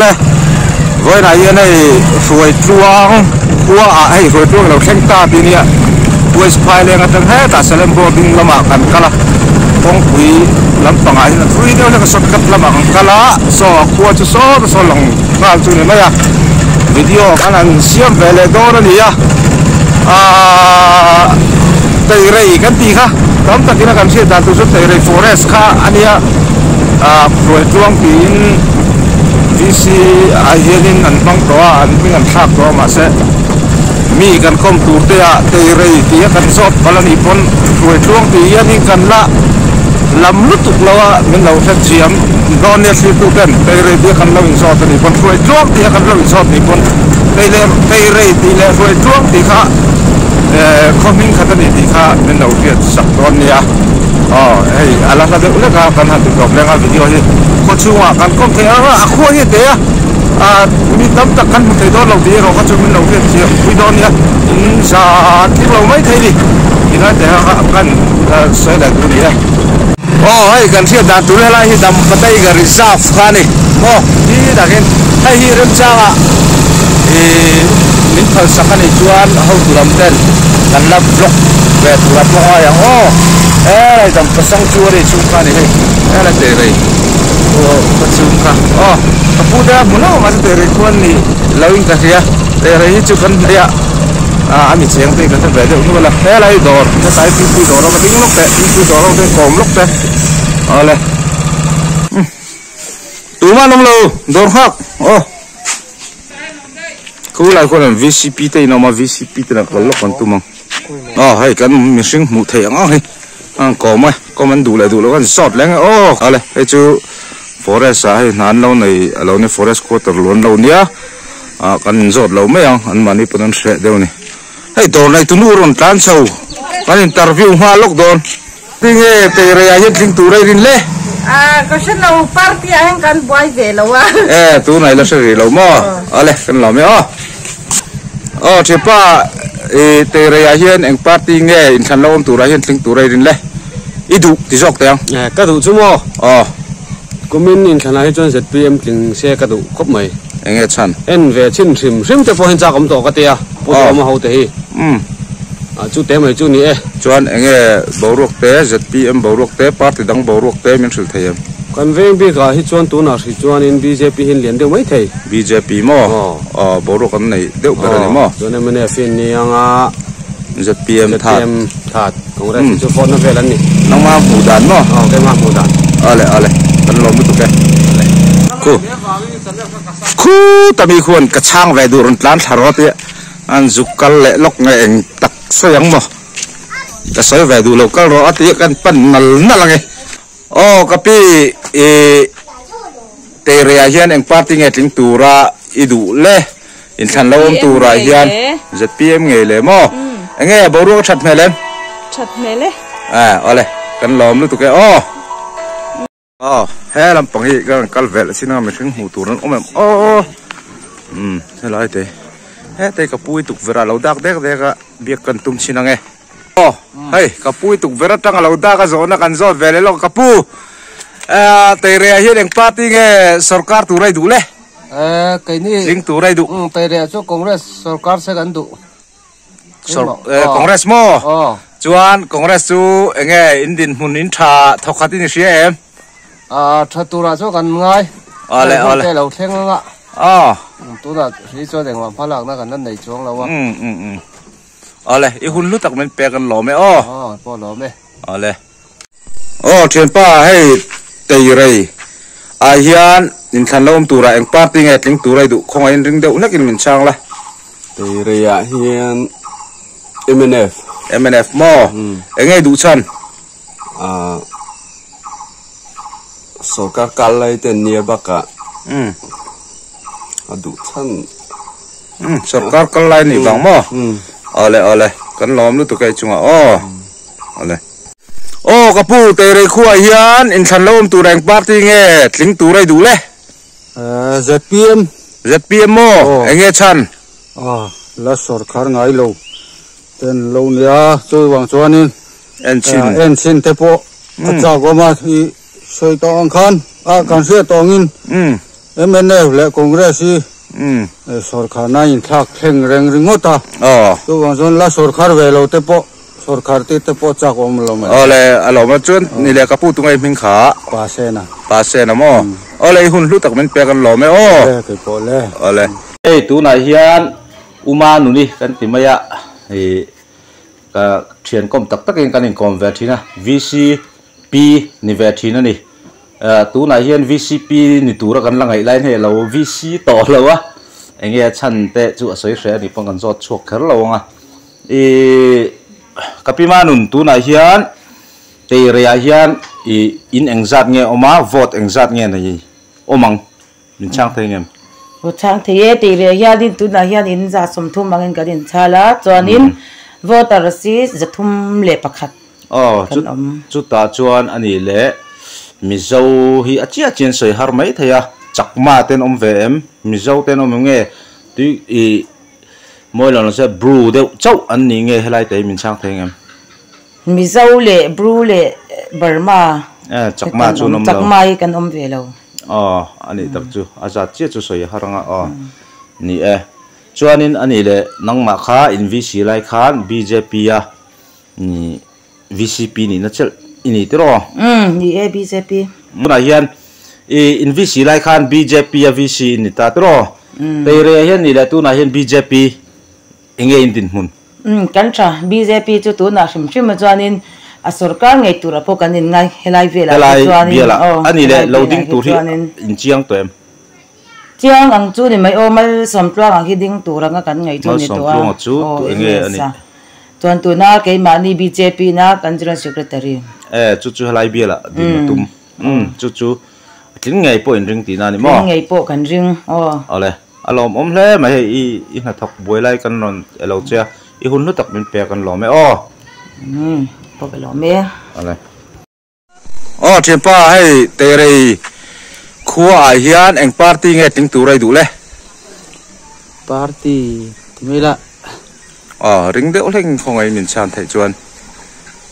le với này yên này ruồi chuông qua hay ruồi chuôngเราแข่งตาปีนี้ด้วยสไปเลี้ยงกันให้แต่เซเลมโบดิ้งละมากันกะละต้องคุยลำปังไอ้นั่นคุยเดียวแล้วก็สดกับละมากันกะละสอขวดจะสอก็สอลงงานจุนี่ไหมอะวิดีโอกันนั่นเสียงเวลโดนนี่อะตีเรย์กันตีค่ะตอนตะกี้นักการเสียดานตัวสุดตีเรย์ฟอเรสต์ค่ะอันนี้รวยจ้วงปีนวิซีไอเฮลินอันบังตัวอันเป็นอันทักตัวมาเสมีกันคมตูเตียตีเรย์ตีกันสดพลังญี่ปุ่นรวยจ้วงปีนี้กันละลำลุตุกเราเป็นเราเชียมนอนเนี่ยสิตุกันตีเรย์ตีกันเราอินสอดญี่ปุ่นรวยจ้วงตีกันเราอินสอดญี่ปุ่นตีเรย์ตีเรย์รวยจ้วงตีค่ะคอมมิ่งขัดนี่ที่ข้าเป็นเราเรียนสักตอนนี้เฮ้ยอะไรก็เดี๋ยวเรื่องการหัดติดต่อเรื่องวิดีโอที่คนช่วยกันก็แค่ว่าคุยเดียมีตั้งแต่กันมันเคยโดนเราดีเราก็ช่วยเราเรียนเสียคุยโดนเนี่ยสาที่เราไม่ทีนี่นะแต่กันเสียดายตัวนี้เฮ้ยกันเสียดายตัวนี้อะไรที่ดำก็ได้กันรีซาฟกันนี่ที่ดักเห็นให้ที่เริ่มจ้ามินพันสักนี่ชวนเขาตุลำเต้นกันลับล็อกเวทุรับล็อกอย่างอะไรจำภาษาชัวร์ชุมกันนี่อะไรเตะเลยภาษาชุมกันกระปุกเดียบุญเอามาเตะเลยคนนี่เราอินกันเสียเตะเลยชุกันเดียอามิเชียงเตะกันเตะเดี๋ยวนู้นละอะไรดอร์จะใส่ปีดอร์เราก็ดิ้งล็อกเตะปีดอร์เราเตะกลมล็อกเตะอะไรตัวมันน้องเราดอร์ฮักคู่หลายคนVCP แต่ยังมา VCP แต่ละคนล็อกกันตัวมั้งให้กันมีสิ่งมุดเถียงให้ก่อไหมก็มันดูเลยดูแล้วกันสอดแล้วอะไรไอ้จู forest ให้นานเราใน forest quarter ล้วนเราเนี้ยกันสอดเราไม่ยังอันมันนี่เป็นเสียเดียวนี่ให้โดนในตัวนู้นตันเสากันอินเตอร์วิวมาล็อกโดนที่เงี้ยเตะระยะยิ่งถึงตัวไรดินเล่ก็ฉันเราปาร์ตี้ให้กันบ่อยเดี๋ยวเราตัวไหนเราเสียเรามั่วอะไรกันเราไม่เชื่อป่ะเตะระยะเฮียนเองปาร์ตี้เงี้ยอินชันเราตัวระยะถึงตัวไรดินเล่อีดูที่จอกเตียงกระดูกชั่วโมงก็มินอินชันให้จนเสร็จพีเอ็มถึงเสียกระดูกครบไหมเงี้ยชันเวชิมแต่พอเห็นจากคำตอบก็เตียพอเรามาเอาเตะจุดเตะไหมจุดนี้จวนเงี้ยบาวรุกเตะเสร็จพีเอ็มบาวรุกเตะปาร์ตี้ดังบาวรุกเตะมันสุดท้ายกันเวงบีก็ฮิจวนตัวน่ะฮิจวนอิน BJP เห็นเหรียญเดียวไม่เท่ BJP มั้งบาวรุกกันไหนเดียวกันนี่มั้งจวนนี้มันเนี่ยฟินนี่ยังZPM ถาดของเราที่จะฟ้อนนั่นเวลานี่น้องมาหมู่ด่านมั้งแกมาหมู่ด่านอะไรกันลมไม่ถูกแกคู่แต่มีคนกระช่างแวดูรถร้านทารอดเนี่ยอันจุกกันเละล็อกไงเองตักเสียงมั้งจะใส่แวดูเราก็รออัดเยอะกันปั่นนั่นละไงกับพี่เตะเรียเฮียนเองปาร์ตี้เงี้ยถึงตัวระอีดูเล่อินทันเราตัวระเฮียนZPMเงี้ยเลยมั้งเงี้ยบรู้ชัดไหมเล่ชัดไหมเล่อะไรกันล้อมรู้ตัวแกเฮ้ยลำปังอีกกันเวลสินะไม่ถึงหูตัวนั้นแม่ใช่ไรเตะเฮ้ยเตะกับปุ้ยตุกเวลาเราดักเด็กก็เบียกกันตุ้มชินังไงเฮ้ยกับปุ้ยตุกเวลาตั้งเราดักก็โซนกันโซนเวลาเรากับปุ้ยเตะเรียเฮียนปาร์ตี้เงี้ยสรการตัวไรดูเลยไก่นี่ลิงตัวไรดูเตะเรียช่วงคอนเกรสสรการเสกันดูคอนเกรสมั้งจวนคอนเกรสจูเงี้ยอินดินมุนอินทาทอกขัดที่นี่เสียถ้าตัวเราช่วงกันง่ายแต่เราเท่งละตัวเราที่ช่วยแต่งว่าพลังนั่นกันนั่นในช่วงเราว่าอะไรอีหุ่นรู้ตักมันแปลกันหล่อไหมพอหล่อไหมอะไรเทียนป้าให้เตยไรอาเฮียนอินทันลมตัวไรเองปาร์ตี้เงี้ยถึงตัวไรดูคงไอ้เรื่องเดียวนักกินเหมือนช่างละเตยไรอาเฮียนMNF มั้งเองไงดูชันสกัดกันเลยแต่เนียบักดูชันสกัดกันเลยนี่บางมั้งอะไรกันล้อมรู้ตัวแกจุงอะไรกับผู้เตะไรขั้วเฮียนอินชันลมตัวแรงปาร์ตี้เงี้ยถึงตัวไรดูเลยZPM มั้งเองไงชันแล้วสกัดไงเราแต่เราเนี่ยช่วยวางส่วนนี้เอ็นชินเทปโอจากว่ามาที่ช่วยตองคันการเสียตองอิน MNA le Congress sorkar na in thak theng reng ringota tu wang zon la sorkar velo te po sorkar te po chak om lo ma ole alo ma chun ni le kapu tungai ming kha pa se na mo ole hun lu tak men pe kan lo me o ke po le ole ei tu na hian uma nu ni kan ti maya e ka thian kom tak tak in kan in convert hina VCP ni vet hina ni tu na hian VCP ni tura kan langai line he lo VC to lo wa enge chan te chu asoi hre ni pang kan zot chok kher lo nga e kapima nun tu na hian te ria hian i in engzat nge oma vote engzat nge na yi omang min chang the ngem o chang the te ria hian din tu na hian in za som thum mangin ka din chala chuanin voter si zathum le pakhat chu ta chuan ani le mizo hi achia chen soi har mai thaya chakma ten om vm mizo ten om nge tu i moilon se bru de chau an ni nge helai te min chang thengem mizo le bru le burma chakma chu nom lo chakma hi kan om ve lo ani tak chu aza che chu soi haranga ni chuanin ani le nangma kha in VC lai khan BJP ya ni VCP ni na chel ini tiro ni BJP muna hian in VC lai khan BJP ya VC ni ta tiro te re hian ni la tu na hian BJP enge in din mun kan tra BJP chu tu na hrim hrim chuanin a sarkar ngai tura po kanin ngai helai vela chuanin ani le loading tur hi in chiang toem chiang ang chu ni mai o mal som tlang ang hiding tura nga kan ngai chu ni to enge ani chuan tu na ke mani BJP na kan general secretary chu helai biela din tum chu tin ngai po in ring ti na ni mo ngai po kan ring ole alom om hle mai i na thak boi lai kan ron elo cha i hun lu tak min pe kan lo me po ke lo me ole thipa hei te rei khua a hian eng party nge ting tu rai du le party timela ring de oleng khongai min chan thai chuan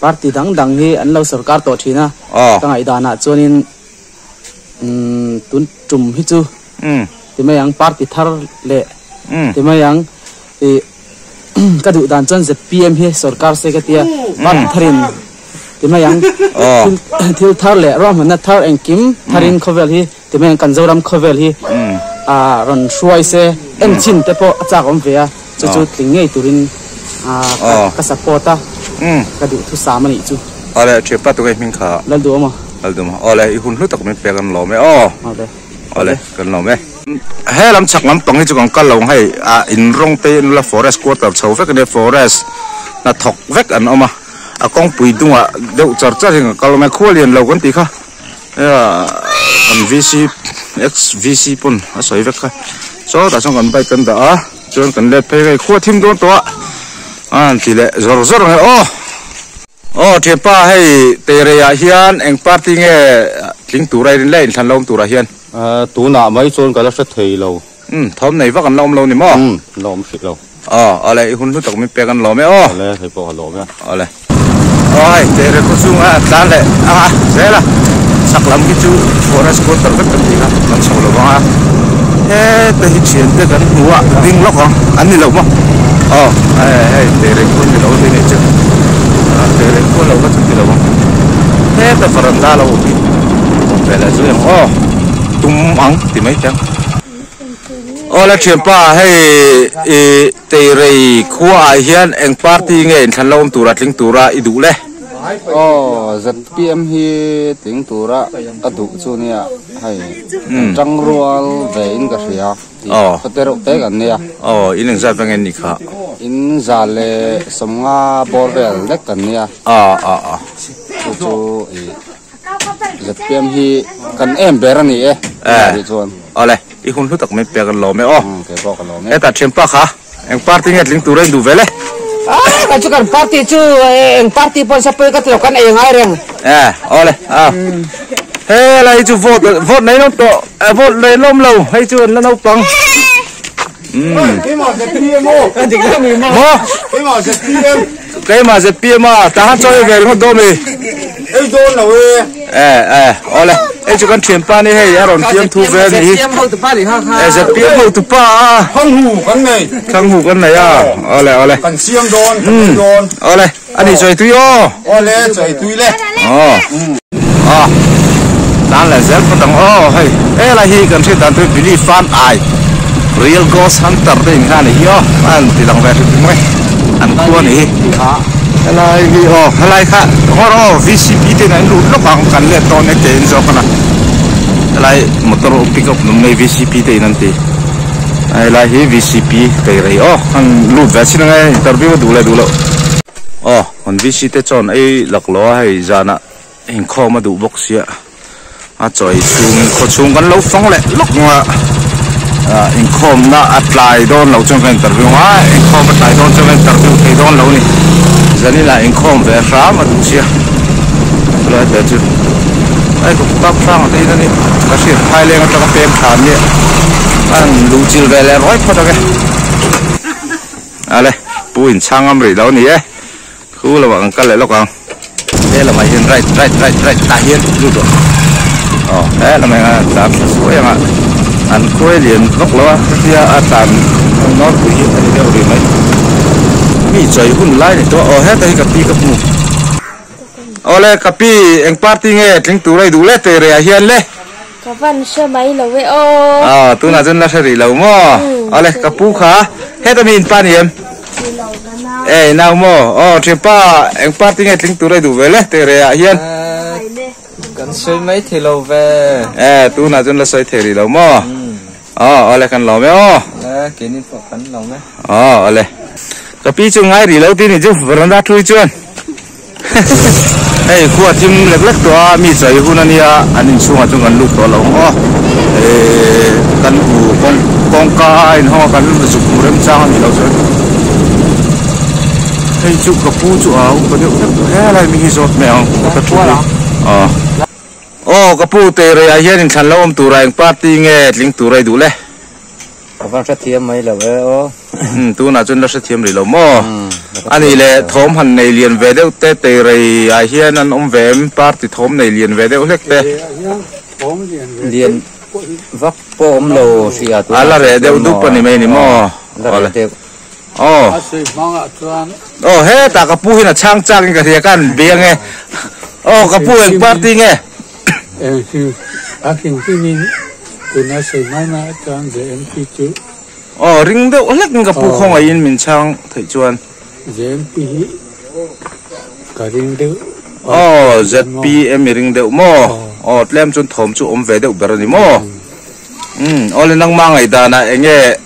party dang hi an lo sarkar to thina tangai dana chuanin tun tum hi chu timayang party thar le timayang e kadu dan chan ZPM hi sarkar se katia man tharin timayang thil thar le ram na thar engkim tharin khovel hi timayang kanzoram khovel hi ron shuai se enchin te po achak om vea chu tingei turin ka sapota kadu thu samani chu ale chepa tu kai min kha laldu ma ole i hun lu tak min pe kan lo me ole kan lo me he lam chak lam tong hi chu kal lo hai in rong te in la forest quarter chho vek ne forest na thok vek an oma a kong pui dunga deu char char hing kal me kholian lo kan ti kha an VC pun a soi vek kha so ta song kan bai kan da chuan kan le pe kai khuwa thim don to an ti le zor nge thipa hei te re ya hian eng party nge tling turai rin le in than lom tura hian tu na mai chon kala sa thei lo thom nei wakan lom lo ni mo lom sik lo ale hun lu tak mi pe kan lo me ale thei po lo me ale oi te re ko sunga tan le sela saklam ki chu forest ko tar ka ti ka man so lo ba he te hi chen te kan huwa ding lo ko an ni lo mo te re ko ni lo te ne chu te re ko lo ka chu ti lo mo he te faranda lo bi pe la zu tum ang ti mai chang ola thipa hei te rei khua hian eng party nge in than lom tura tling tura i du le ZPM hi ting tura adu chu nia hai changrual ve in ka ria patero te kan nia in eng za pengen ni kha in za le somnga borvel lek kan nia chu ZPM hi kan em berani ri chuan ole i hun lu tak me pe kan lo me ke bo kan lo me eta thipa kha eng party nge tling tura du vele kan chu kan party chu eng party pon sa pe ka tlo kan ai ngai reng ole he lai chu vote nei no to vote nei lom lo hei chu la no pang cái mà ZPM cái gì cái mà ZPM cái mà ZPM ta han choi ve ngo do me ấy đôn nào ole ấy chú con thuyền pa này hay ở tiêm thu về này tiêm hậu từ ba đi ha giờ tiêm hậu từ pa không hủ con này à ole cần xiêm đôn ole anh đi chơi tuy ole chơi tuy lên dan là rất có đồng hay ấy là hi cần chơi dan tôi bị fan ai real ghost hunter đấy nghe này yo anh thì đồng về thì mấy anh qua này là cái là khác họ VCP thế này lúc bằng cần lên to này tiền cho con là motor pickup này VCP thế này là hi VCP thế này anh lúc về xin ngay interview đủ lại còn VCP chọn ấy lạc lúa hay ra nè hình kho mà đủ bốc xía trời xuống con lâu phong lại lúc mà hình kho na apply đón lâu trong interview hình kho apply đón trong interview thì đón lâu này giờ này là hình kho về khá mà đủ xía rồi về chứ ai cũng bắt phang ở đây đó này cái chuyện hai lên trong cái phàm nhỉ anh lưu chill về là nói thôi cái đây buồn sang âm rồi đâu nè khu là bạn cái lại lúc không đây là mày hiện right ta hiện luôn rồi đấy là mày làm suối em ạ anh quay liền góc lo kia tàn nó bị hiện ở đâu thì mấy mi chơi hun lại này tôi hết đây cà pi cà pu ole cà pi anh party nghe tiếng tụ đây đủ lết từ rồi hiện lên có văn sơ máy là vậy tôi là dân là sẽ đi lâu mò ole cà pu khá hết là mình pan em nào mò trên pa anh party nghe tiếng tụ đây đủ về lết từ rồi hiện cần xây mấy thì lâu về tu là dân là xây thể đi lâu mò ole cần lâu mấy cái này phải cần lâu mấy ole cái pi chung ngay đi lâu tin thì chứ vẫn đã thui chưa hey khu chim lek to mi chơi hun anh anh xuống ở trong gần lúc to lâu cần cụ con cá ho cần chụp rem trang thì lâu rồi hey chụp cái pu chụp có điều thế này mình giọt mèo có chụp cái pu tê rồi hiện in thành lâu tụ rai party nghe lính tụ rai đủ lẽ có văn rất thiêm mấy là vậy tu nào chân là rất thiêm rồi lâu mò anh ấy là thóm hành này liền về đâu tê tê rồi hiện anh ông về party thóm này liền về đâu hết tê liền vấp bom lô xì à là để đâu đúc bên này mò hết ta cái pu là trang cái gìกันเบียงไงcái pu anh party nghe aking tingin kuna sa mana chang JMP chu ring đâu lắc cái pu không ai in mình trang thấy chuan JMP ka ring đâu ZPM ring đâu mo lem chun thom chu om ve đâu ber ni mo ole nang ma ngai da na enge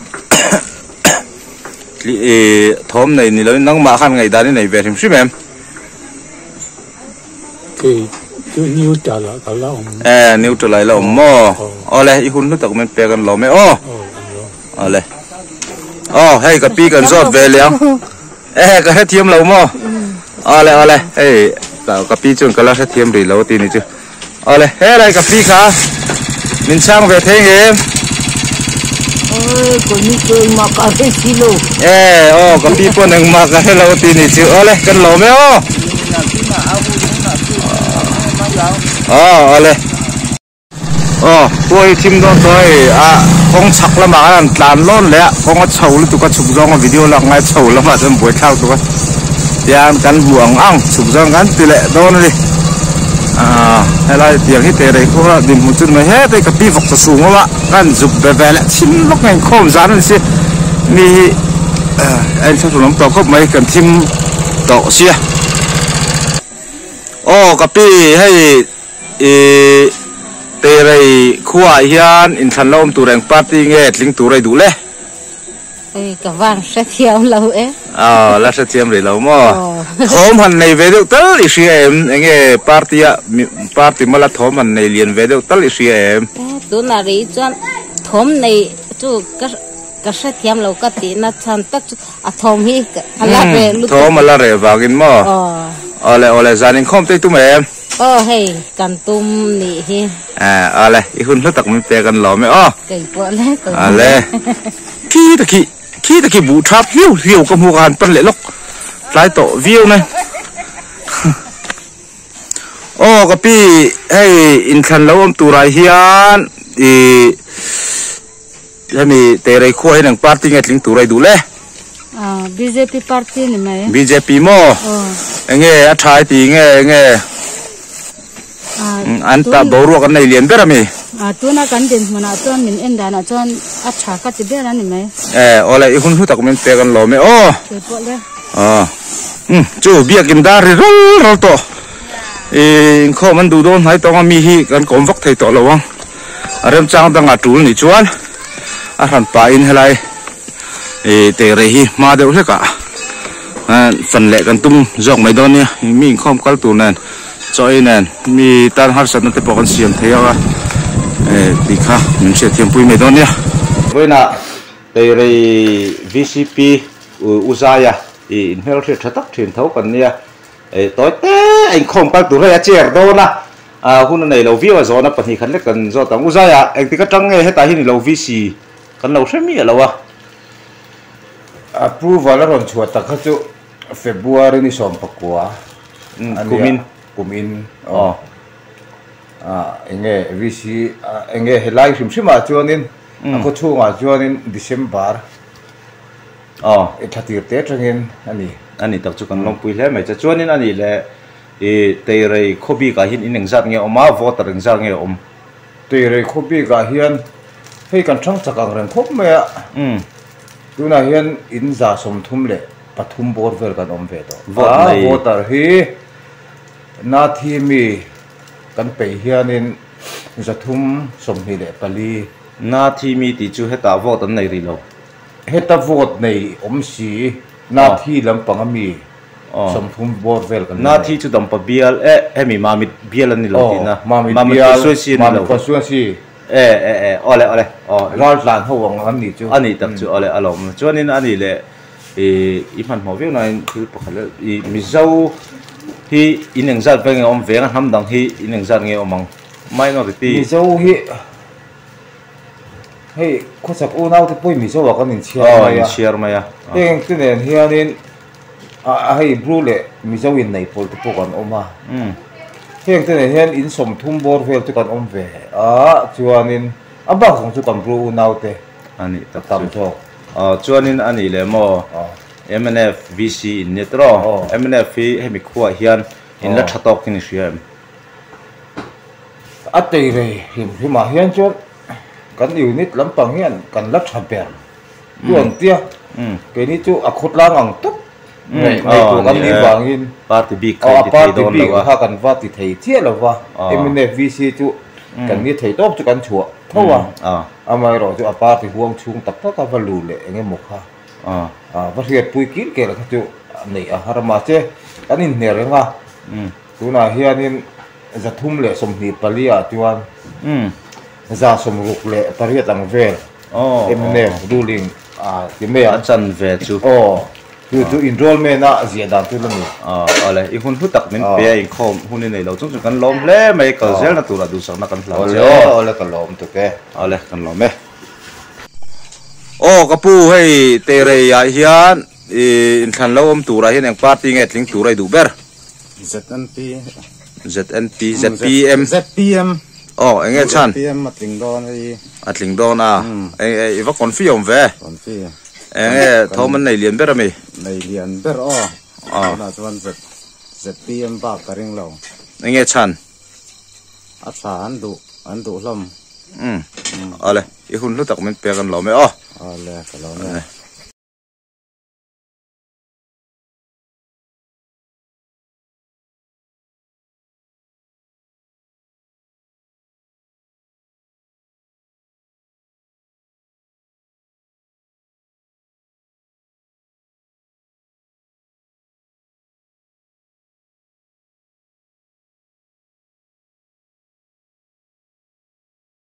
thom này ni lo nang ma khan ngai da ni nei ve him sim em new trả lại cả lâu new trở lại lâu mò ole i hun nu tak men pe kan lo me ole hey ka pi kan zot ve liang ka he thiam lo mo ole hey ka pi chun ka la he thiam ri lo ti ni chu ole he lai ka pi kha min sang ve theng em ôi còn như chơi mà cả cái kilo ka pi po nang ma ka he lo ti ni chu ole kan lo me ole tôi chim đó tôi con chặt là mà anh làm lon lẹ con có chầu luôn tụi con chụp rong video là ngay chầu lắm mà dân buổi thao tụi con thì anh cắn buồng ăn chụp rong cắn tỷ lệ đó đi hay là tiếng hít tề đấy cũng là điểm một chút mà hết cái pi vọc xuống không ạ cắn chụp về lại chim lúc này không dám anh xem mi anh sẽ làm tàu khóc mấy cần chim tàu xia cái pi hay tê ray khua hian in than lom tu reng party nghe tling tu ray du le cả văn sẽ theo lâu ấy là sẽ tiêm rồi lâu mà thom han này về đâu tới đi xí em nghe party mà là thom han này liền về đâu tới đi xí em tu nào đi chọn thom này chú cái sẽ theo lâu cái tí nó chọn tất thom hi là về lúc thom mà là về vào cái mà ole gia đình không tới tụi em hey cần tôm nị hi ole i hun lu tak mi pe kan lo me cái bộ lẽ ole khi ta bu trap hiu cái mua gan pan lệ lốc lái tổ view này ô cái pi hey in khăn lâu om tu rai hiền cái mi tê rai khôi nang party nghe tiếng tu rai đủ lẽ BJP party này mày BJP mo nghe à trai thì nghe anh ta bảo ruộng cái này liền biết mi tu na kan din mana chon min en da na chon a tha ka ti be na ni mai ole ihun hu tak men te kan lo me o te po le chu bia kim da ri rol to kho man du don hai to mi hi kan kom vak thei to lo wang arem chang da nga tul ni chuan a han pa in helai te re hi ma deu le ka san le kan tum jok mai don ni mi khom kal tu nen choi nen mi tan har san te po kan siam thea đi khá mình sẽ thêm vui mấy đó nhé với nè đây là VCP Uzaya thì theo sự thật truyền thống còn nha tối té anh không bao tuổi hay trẻ đâu nè hôm nay lâu vi và gió nó bật thì khánh lấy cần do tấm Uzaya anh thì cái trăng nghe hết tại hiện lâu VC cần lâu xem gì lâu approve là rồi chuột tất cả chỗ February ni som pakwa kumin enge VC enge helai sim ma chuanin ko chunga chuanin December ithatir te tangin ani tak chu kan long pui hle mai cha chuanin ani le te rei khobi ka hin ineng zat nge oma voter eng zat nge om te rei khobi ka hian hei kan thang chakang ren khop me tuna hian in za som thum le pathum bor vel kan om ve to voter hi na thi mi kan pe hianin zathum som hi le pali na thi mi ti chu heta vote an nei ri lo heta vote nei om si na thi lampang ami som thum bor vel kan na thi chu dam pa bial hemi mamit bial an ni lo ti na mamit bial suasi ni lo suasi ole ral lan ho wang an ni chu ani tak chu ole alom chuanin ani le i man mo veu na thil pakhala i mi zau hi ineng zat veng om veng ham dang hi ineng zat nge omang mai no ti mi zo hi hei ko sak u nau te poi mi zo wa kan in chiar maya eng tu nen hianin hei bru le mi zo in nei pol te po kan oma heng tu nen hian in som thum bor vel tu kan om ve chuanin abang song chu kan bru u nau te ani tak tam cho chuanin ani le mo MNF VC in netro MNF hi hemi khuwa hian in la thatok kin siam atei re him ma hian chon kan unit lampang hian kan la thaper yuan tia ke ni chu akhut lang ang tok nei to kan ni bangin party big kai ti thei don lawa ha kan va ti thei thia lawa MNF VC chu kan ni thei top chu kan chua thowa amai ro chu a party huang chung tak tak ka valu le enge mokha vật hiện pui kín kể là cái chỗ này harama che anh in nè nga tu na hian in za thum le som hi palia tuan za som ruk le pariat ang vel emne ruling ti me an chan ve chu tu enrollment na zia dan tu lami ole i hun hu tak min pe in khom hun nei lo chung chu kan lom le mai ka zel na tu la du sang na kan hlau ole kan lom tu ke ole kan lom me kapu hei te rei ya hian in khan lo om tu ra hian eng party nge tling tu rai du ber ZPM enge chan ZPM atling don e va konfi om ve enge thoman nei lian ber mi nei lian ber na chuan ZPM ba karing lo enge chan a sa an du hlom ole i hun lu tak men pe kan lo me le ka lo ne